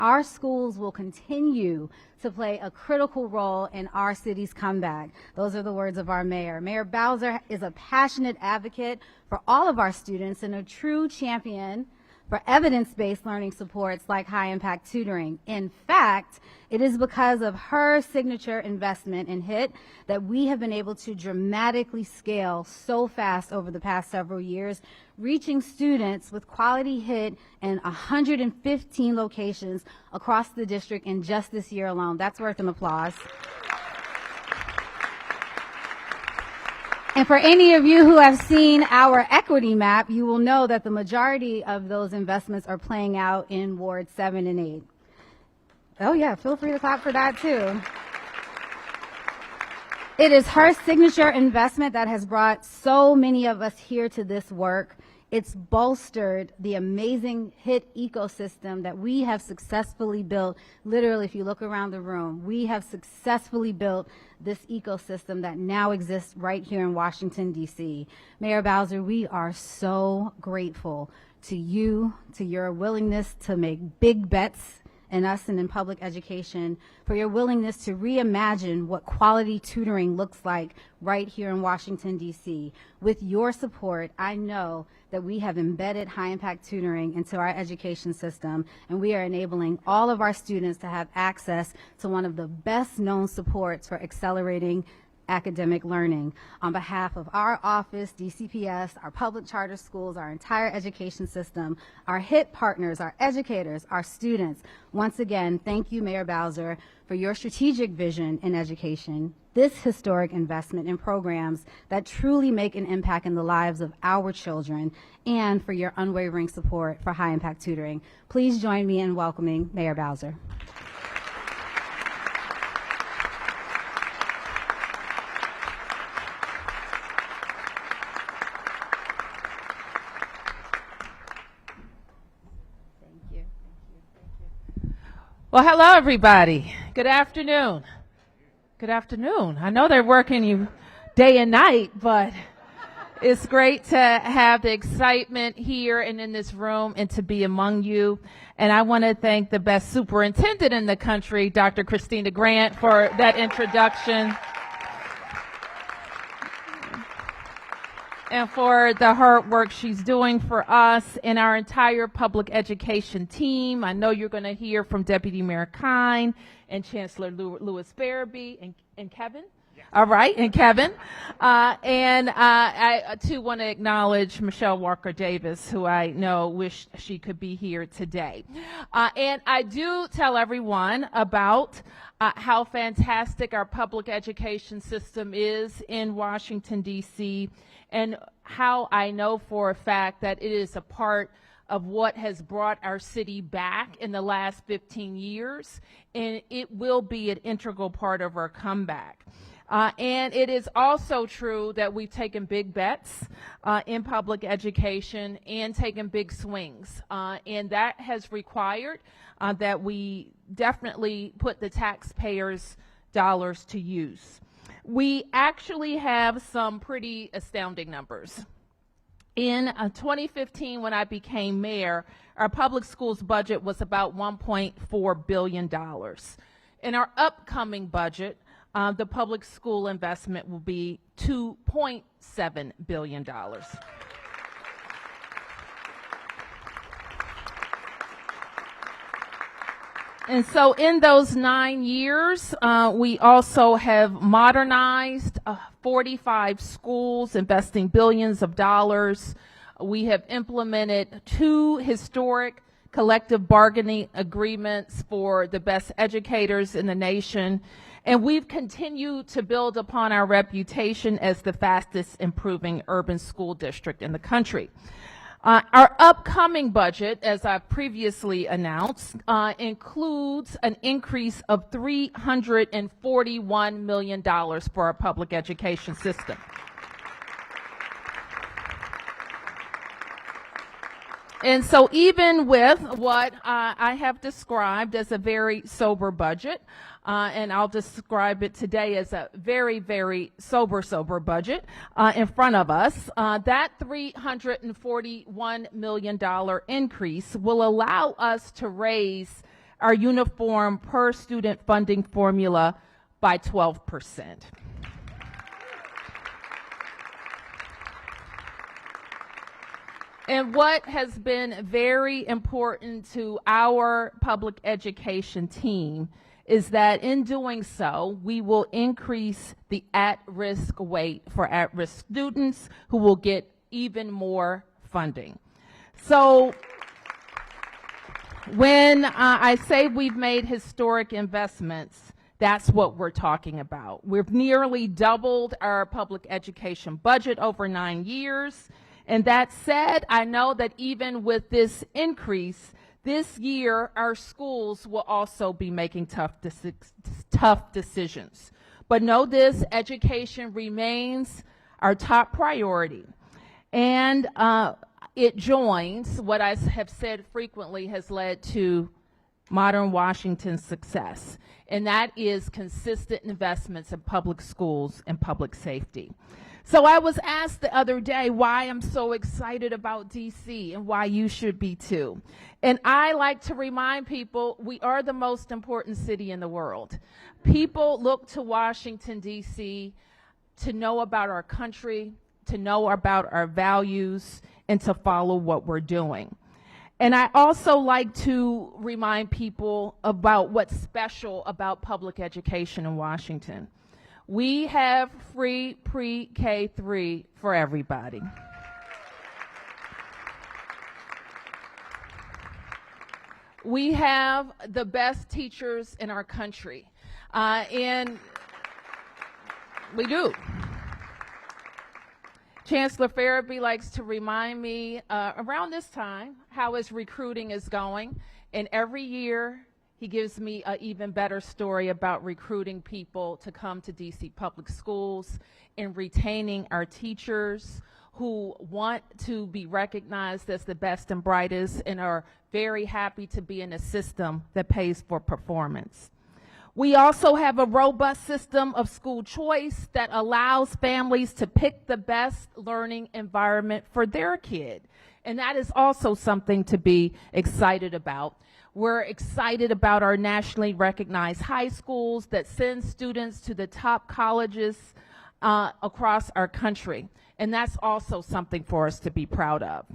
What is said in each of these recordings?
our schools will continue to play a critical role in our city's comeback. Those are the words of our mayor. Mayor Bowser is a passionate advocate for all of our students and a true champion for evidence-based learning supports like high-impact tutoring. In fact, it is because of her signature investment in HIT that we have been able to dramatically scale so fast over the past several years, reaching students with quality HIT in 115 locations across the district in just this year alone. That's worth an applause. And for any of you who have seen our equity map, you will know that the majority of those investments are playing out in Ward 7 and 8. Oh yeah, feel free to clap for that too. It is her signature investment that has brought so many of us here to this work. It's bolstered the amazing HIT ecosystem that we have successfully built. Literally, if you look around the room, we have successfully built this ecosystem that now exists right here in Washington, D.C. Mayor Bowser, we are so grateful to you, to your willingness to make big bets in us and in public education, for your willingness to reimagine what quality tutoring looks like right here in Washington, D.C. With your support, I know that we have embedded high-impact tutoring into our education system, and we are enabling all of our students to have access to one of the best-known supports for accelerating academic learning. On behalf of our office, DCPS, our public charter schools, our entire education system, our HIT partners, our educators, our students, once again, thank you, Mayor Bowser, for your strategic vision in education, this historic investment in programs that truly make an impact in the lives of our children, and for your unwavering support for high-impact tutoring. Please join me in welcoming Mayor Bowser. Well, hello, everybody. Good afternoon. Good afternoon. I know they're working you day and night, but it's great to have the excitement here and in this room and to be among you. And I want to thank the best superintendent in the country, Dr. Christina Grant, for that introduction. And for the hard work she's doing for us and our entire public education team. I know you're going to hear from Deputy Mayor Kine and Chancellor Lewis Barabee and Kevin. Yeah. All right, and Kevin. I too want to acknowledge Michelle Walker Davis, who I know wish she could be here today. And I do tell everyone about how fantastic our public education system is in Washington, D.C., and how I know for a fact that it is a part of what has brought our city back in the last 15 years, and it will be an integral part of our comeback. And it is also true that we've taken big bets in public education and taken big swings, and that has required that we definitely put the taxpayers' dollars to use. We actually have some pretty astounding numbers. In 2015, when I became mayor, our public schools budget was about $1.4 billion. In our upcoming budget, the public school investment will be $2.7 billion. And so in those 9 years, we also have modernized 45 schools, investing billions of dollars. We have implemented 2 historic collective bargaining agreements for the best educators in the nation. And we've continued to build upon our reputation as the fastest improving urban school district in the country. Our upcoming budget, as I previously announced, includes an increase of $341 million for our public education system. And so even with what I have described as a very sober budget, and I'll describe it today as a very, very sober budget in front of us, that $341 million increase will allow us to raise our uniform per student funding formula by 12%. And what has been very important to our public education team is that in doing so, we will increase the at-risk weight for at-risk students who will get even more funding. So when I say we've made historic investments, that's what we're talking about. We've nearly doubled our public education budget over 9 years. And that said, I know that even with this increase, this year our schools will also be making tough decisions. But know this, education remains our top priority. And it joins what I have said frequently has led to modern Washington's success, and that is consistent investments in public schools and public safety. So I was asked the other day why I'm so excited about DC and why you should be too. And I like to remind people we are the most important city in the world. People look to Washington, DC to know about our country, to know about our values, and to follow what we're doing. And I also like to remind people about what's special about public education in Washington. We have free pre-K-3 for everybody. We have the best teachers in our country, and we do. Chancellor Farabee likes to remind me around this time how his recruiting is going, and every year he gives me an even better story about recruiting people to come to DC Public Schools and retaining our teachers who want to be recognized as the best and brightest and are very happy to be in a system that pays for performance. We also have a robust system of school choice that allows families to pick the best learning environment for their kid. And that is also something to be excited about. We're excited about our nationally recognized high schools that send students to the top colleges across our country. And that's also something for us to be proud of.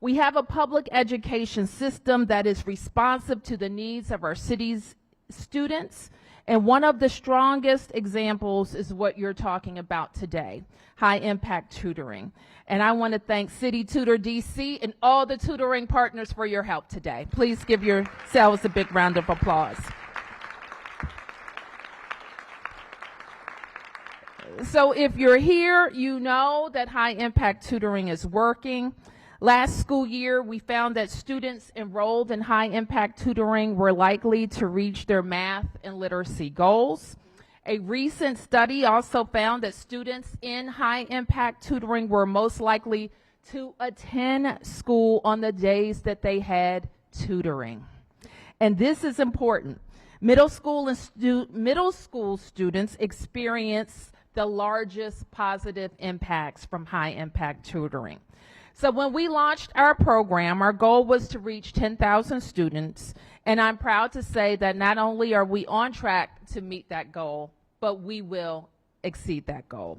We have a public education system that is responsive to the needs of our city's students. And one of the strongest examples is what you're talking about today, high-impact tutoring. And I want to thank City Tutor DC and all the tutoring partners for your help today. Please give yourselves a big round of applause. So if you're here, you know that high-impact tutoring is working. Last school year, we found that students enrolled in high-impact tutoring were likely to reach their math and literacy goals. A recent study also found that students in high-impact tutoring were most likely to attend school on the days that they had tutoring. And this is important. Middle school students experience the largest positive impacts from high-impact tutoring. So when we launched our program, our goal was to reach 10,000 students, and I'm proud to say that not only are we on track to meet that goal, but we will exceed that goal.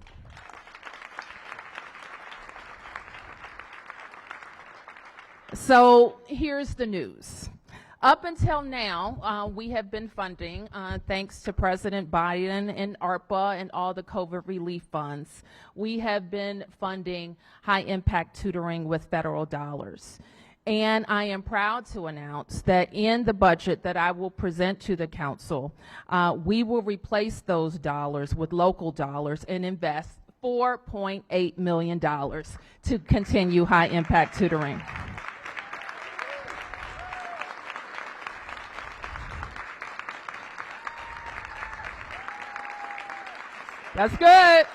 So here's the news. Up until now, we have been funding, thanks to President Biden and ARPA and all the COVID relief funds, we have been funding high-impact tutoring with federal dollars. And I am proud to announce that in the budget that I will present to the council, we will replace those dollars with local dollars and invest $4.8 million to continue high-impact tutoring. That's good.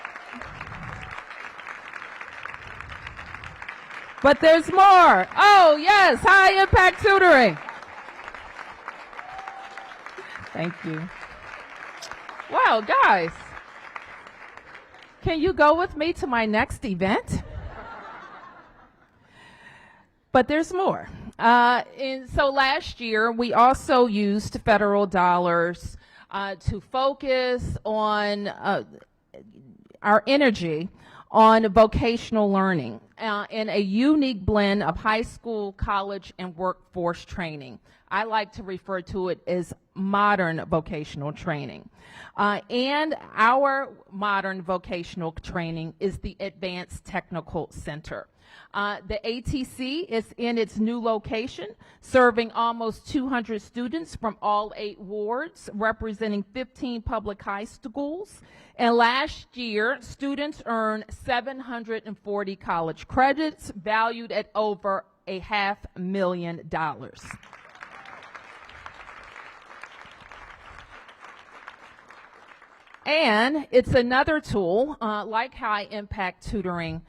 But there's more. Oh, yes, high-impact tutoring. Thank you. Wow, guys. Can you go with me to my next event? But there's more. And so last year, we also used federal dollars to focus on our energy on vocational learning in a unique blend of high school, college, and workforce training. I like to refer to it as modern vocational training. And our modern vocational training is the Advanced Technical Center. The ATC is in its new location, serving almost 200 students from all 8 wards, representing 15 public high schools. And last year, students earned 740 college credits, valued at over $500,000. And it's another tool, like high impact tutoring,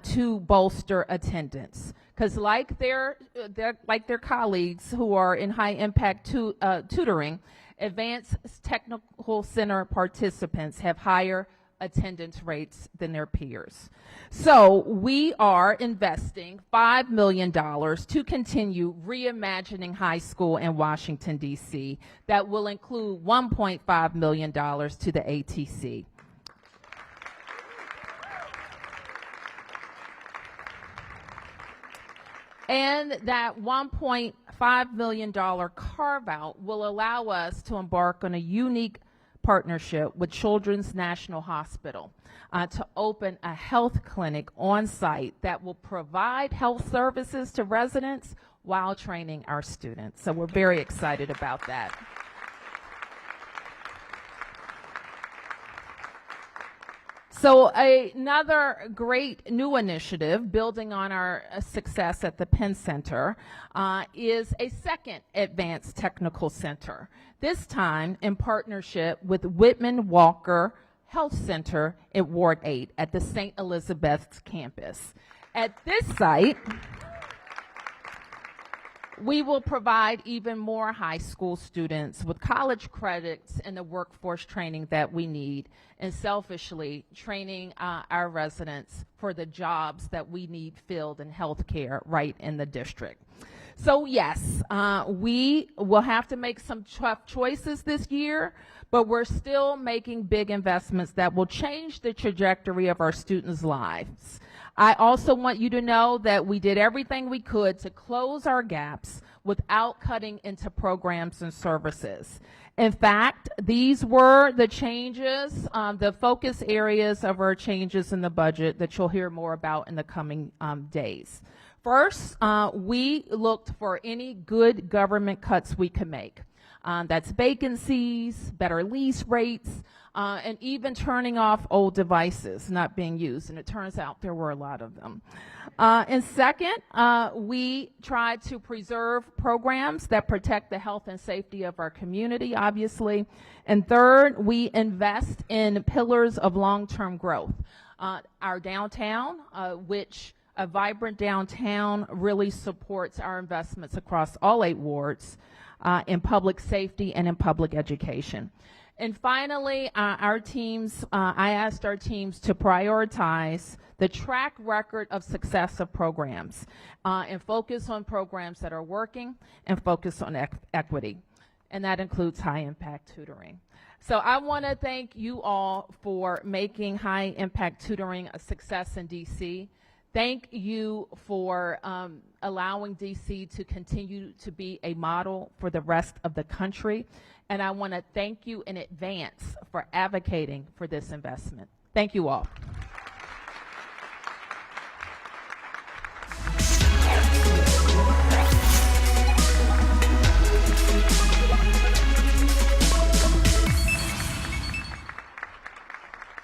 to bolster attendance. Because like their colleagues who are in high impact tutoring, Advanced Technical Center participants have higher attendance rates than their peers. So we are investing $5 million to continue reimagining high school in Washington, D.C. That will include $1.5 million to the ATC. And that $1.5 million carve-out will allow us to embark on a unique partnership with Children's National Hospital to open a health clinic on site that will provide health services to residents while training our students. So we're very excited about that. So another great new initiative, building on our success at the Penn Center, is a second Advanced Technical Center, this time in partnership with Whitman Walker Health Center at Ward 8 at the St. Elizabeth's campus. At this site, we will provide even more high school students with college credits and the workforce training that we need, and selfishly training our residents for the jobs that we need filled in healthcare right in the district. So yes, we will have to make some tough choices this year, but we're still making big investments that will change the trajectory of our students' lives. I also want you to know that we did everything we could to close our gaps without cutting into programs and services. In fact, these were the changes, the focus areas of our changes in the budget that you'll hear more about in the coming days. First, we looked for any good government cuts we could make. That's vacancies, better lease rates, and even turning off old devices not being used. And it turns out there were a lot of them. And second, we tried to preserve programs that protect the health and safety of our community, obviously. And third, we invest in pillars of long-term growth. Our downtown, which a vibrant downtown really supports our investments across all 8 wards in public safety and in public education. And finally, our teams, I asked our teams to prioritize the track record of success of programs and focus on programs that are working and focus on equity. And that includes high impact tutoring. So I want to thank you all for making high impact tutoring a success in DC. Thank you for allowing DC to continue to be a model for the rest of the country. And I want to thank you in advance for advocating for this investment. Thank you all.